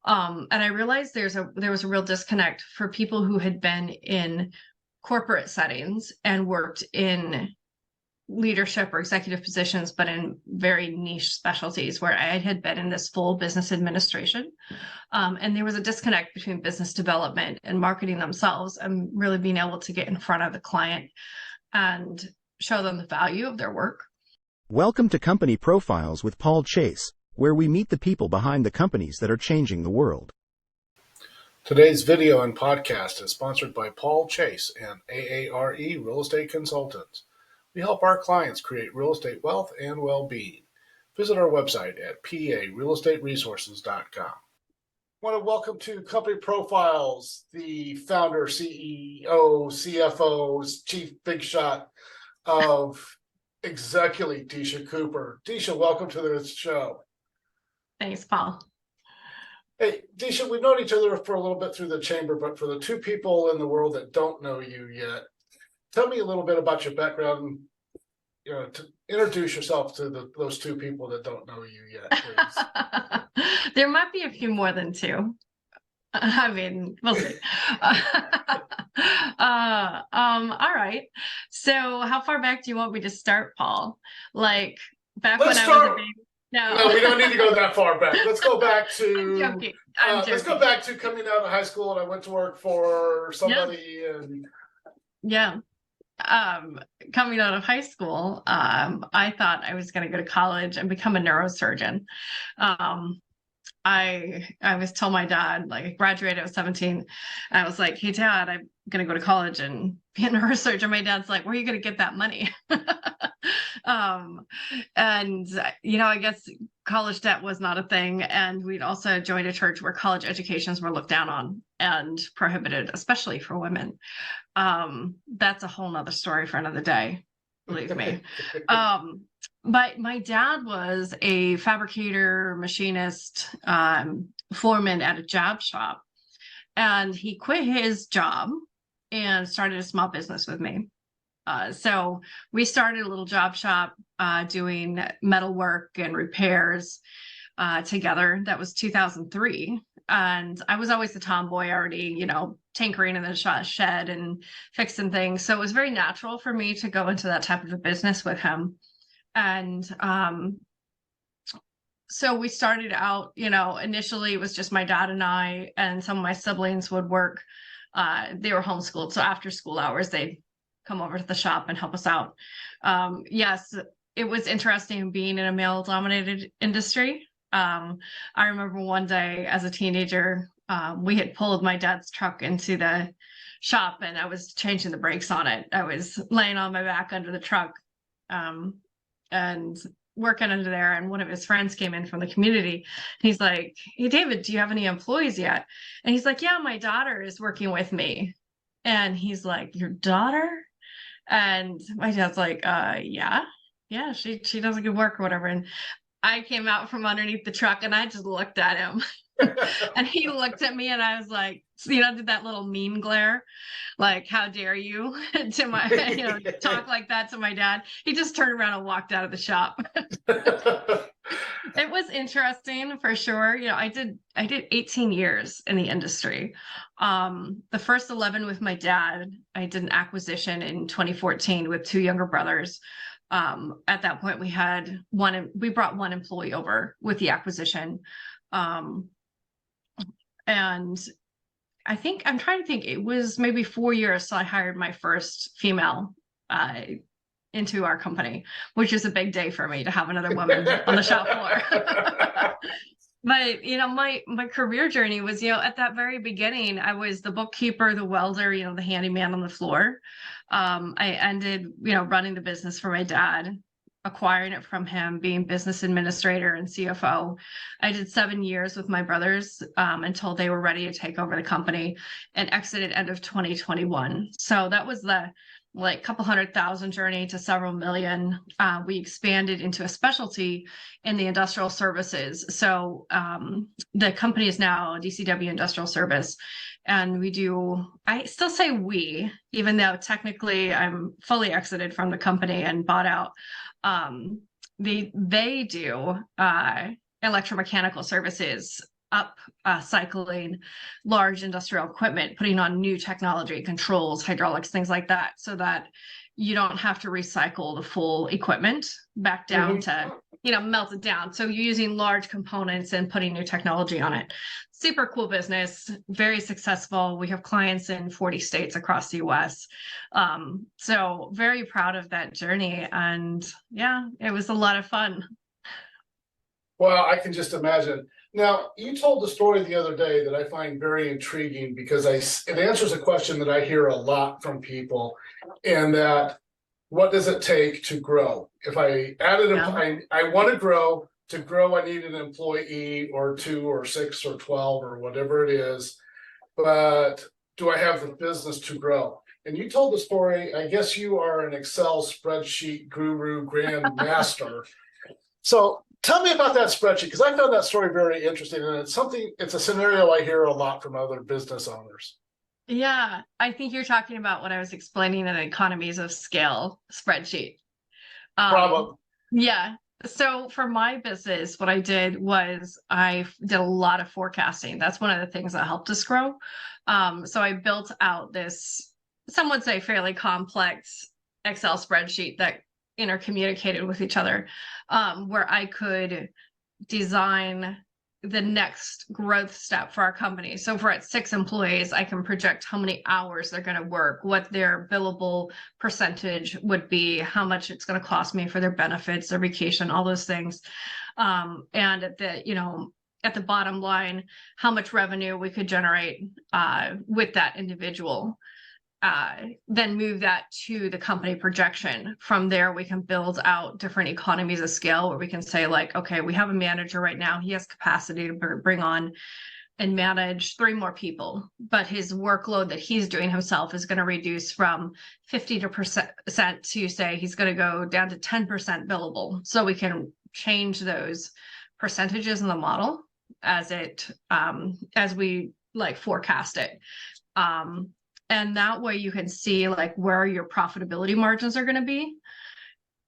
And I realized there was a real disconnect for people who had been in corporate settings and worked in leadership or executive positions, but in very niche specialties where I had been in this full business administration. And there was a disconnect between business development and marketing themselves and really being able to get in front of the client and show them the value of their work. Welcome to Company Profiles with Paul Chase, where we meet the people behind the companies that are changing the world. Today's video and podcast is sponsored by Paul Chase and AARE Real Estate Consultants. We help our clients create real estate wealth and well-being. Visit our website at parealestateresources.com. I want to welcome to Company Profiles the founder, CEO, CFO, chief big shot of Execuly, Diesha Cooper. Diesha, welcome to the show. Thanks, Paul. Hey, Diesha, we've known each other for a little bit through the chamber, but for the two people in the world that don't know you yet, tell me a little bit about your background, to introduce yourself to those two people that don't know you yet, please. There might be a few more than two. I mean, we'll see. All right. So how far back do you want me to start, Paul? Like back when I was a baby? No, we don't need to go that far back. Let's go back to. I'm joking. Let's go back to coming out of high school, and I went to work for somebody, and yeah. Coming out of high school, I thought I was going to go to college and become a neurosurgeon. I was told my dad, like, I graduated, I was 17. I was like, hey, Dad, I'm going to go to college and be a neurosurgeon. My dad's like, where are you going to get that money? And, I guess college debt was not a thing. And we'd also joined a church where college educations were looked down on and prohibited, especially for women. That's a whole nother story for another day, believe me. But my dad was a fabricator, machinist, foreman at a job shop. And he quit his job and started a small business with me. So we started a little job shop doing metal work and repairs together. That was 2003. And I was always the tomboy already, tinkering in the shed and fixing things. So it was very natural for me to go into that type of a business with him. And so we started out, initially it was just my dad and I, and some of my siblings would work. They were homeschooled. So after school hours, they'd come over to the shop and help us out. Yes, it was interesting being in a male-dominated industry. I remember one day as a teenager, we had pulled my dad's truck into the shop and I was changing the brakes on it. I was laying on my back under the truck and working under there. And one of his friends came in from the community. He's like, hey, David, do you have any employees yet? And he's like, yeah, my daughter is working with me. And he's like, your daughter? And my dad's like, yeah, she does a good work or whatever. And I came out from underneath the truck and I just looked at him and he looked at me and I was like, did that little mean glare, like, how dare you to my, talk like that to my dad. He just turned around and walked out of the shop. It was interesting for sure. I did 18 years in the industry. The first 11 with my dad. I did an acquisition in 2014 with two younger brothers. At that point, we brought one employee over with the acquisition. And I'm trying to think, it was maybe 4 years. So I hired my first female, into our company, which is a big day for me to have another woman on the shop floor. But, my career journey was, at that very beginning, I was the bookkeeper, the welder, the handyman on the floor. I ended, running the business for my dad, acquiring it from him, being business administrator and CFO. I did 7 years with my brothers until they were ready to take over the company and exited end of 2021. So that was the couple 100,000 journey to several million. We expanded into a specialty in the industrial services. So the company is now DCW Industrial Service. And I still say we, even though technically I'm fully exited from the company and bought out. They do electromechanical services up cycling large industrial equipment, putting on new technology, controls, hydraulics, things like that, so that you don't have to recycle the full equipment back down to, melt it down. So you're using large components and putting new technology on it. Super cool business, very successful. We have clients in 40 states across the US. So very proud of that journey. And yeah, it was a lot of fun. Well, I can just imagine. Now, you told the story the other day that I find very intriguing because it answers a question that I hear a lot from people, and that what does it take to grow? If I added, Yeah. I want to grow. To grow, I need an employee or 2 or 6 or 12 or whatever it is. But do I have the business to grow? And you told the story. I guess you are an Excel spreadsheet guru, grand master. So tell me about that spreadsheet, because I found that story very interesting, and it's a scenario I hear a lot from other business owners. Yeah, I think you're talking about what I was explaining, an economies of scale spreadsheet. Problem. Yeah. So for my business, what I did was I did a lot of forecasting. That's one of the things that helped us grow. So I built out this, some would say, fairly complex Excel spreadsheet that intercommunicated with each other, where I could design the next growth step for our company. So if we're at 6 employees, I can project how many hours they're going to work, what their billable percentage would be, how much it's going to cost me for their benefits, their vacation, all those things. And at the bottom line, how much revenue we could generate with that individual. Then move that to the company projection. From there, we can build out different economies of scale where we can say, like, okay, we have a manager right now. He has capacity to bring on and manage 3 more people, but his workload that he's doing himself is going to reduce from 50% to, say, he's going to go down to 10% billable. So we can change those percentages in the model as we like forecast it. And that way you can see like where your profitability margins are going to be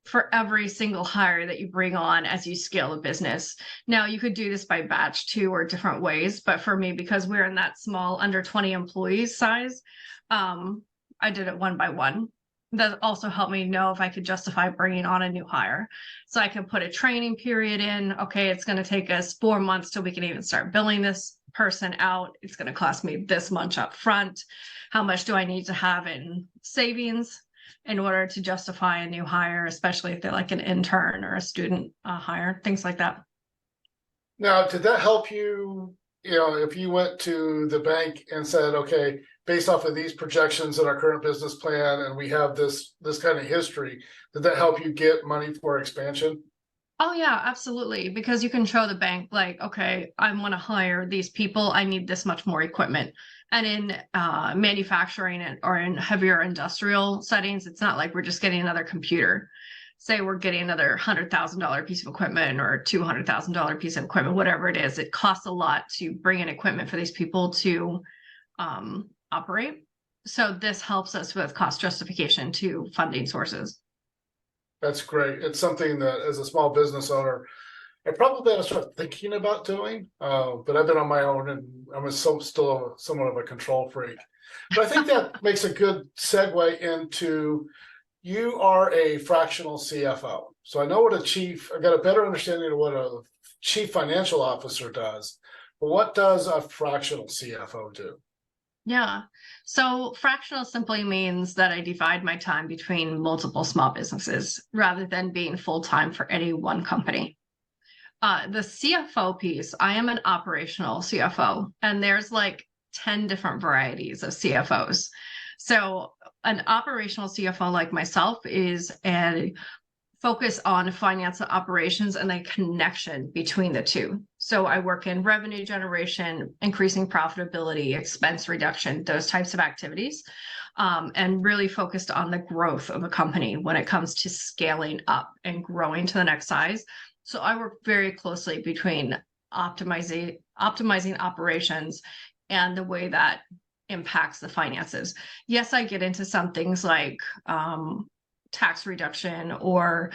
for every single hire that you bring on as you scale a business. Now you could do this by batch too, or different ways. But for me, because we're in that small under 20 employees size, I did it one by one. That also helped me know if I could justify bringing on a new hire. So I can put a training period in. Okay, it's going to take us 4 months till we can even start billing this person out. It's going to cost me this much up front. How much do I need to have in savings in order to justify a new hire, especially if they're like an intern or a student hire, things like that. Now, did that help you, if you went to the bank and said, okay, based off of these projections in our current business plan, and we have this kind of history, did that help you get money for expansion? Oh yeah, absolutely. Because you can show the bank like, okay, I want to hire these people. I need this much more equipment. And in manufacturing or in heavier industrial settings, it's not like we're just getting another computer. Say we're getting another $100,000 piece of equipment or $200,000 piece of equipment, whatever it is. It costs a lot to bring in equipment for these people to operate. So this helps us with cost justification to funding sources. That's great. It's something that, as a small business owner, I probably ought to start thinking about doing, but I've been on my own, and I'm still somewhat of a control freak. But I think that makes a good segue into, you are a fractional CFO. So I know I got a better understanding of what a chief financial officer does, but what does a fractional CFO do? Yeah. So fractional simply means that I divide my time between multiple small businesses rather than being full-time for any one company. The CFO piece, I am an operational CFO, and there's like 10 different varieties of CFOs. So an operational CFO like myself is a focus on finance and operations and the connection between the two. So I work in revenue generation, increasing profitability, expense reduction, those types of activities, and really focused on the growth of a company when it comes to scaling up and growing to the next size. So I work very closely between optimizing operations and the way that impacts the finances. Yes, I get into some things like tax reduction or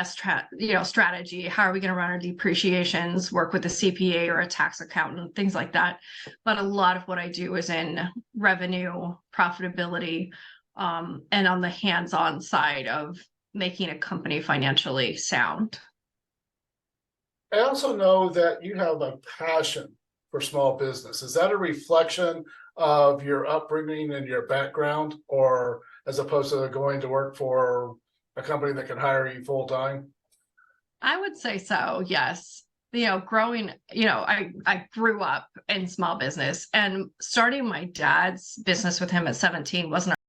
strategy. How are we going to run our depreciations, work with a CPA or a tax accountant, things like that. But a lot of what I do is in revenue, profitability, and on the hands-on side of making a company financially sound. I also know that you have a passion for small business. Is that a reflection of your upbringing and your background, or as opposed to going to work for a company that can hire you full time? I would say so, yes. Growing, I grew up in small business, and starting my dad's business with him at 17 wasn't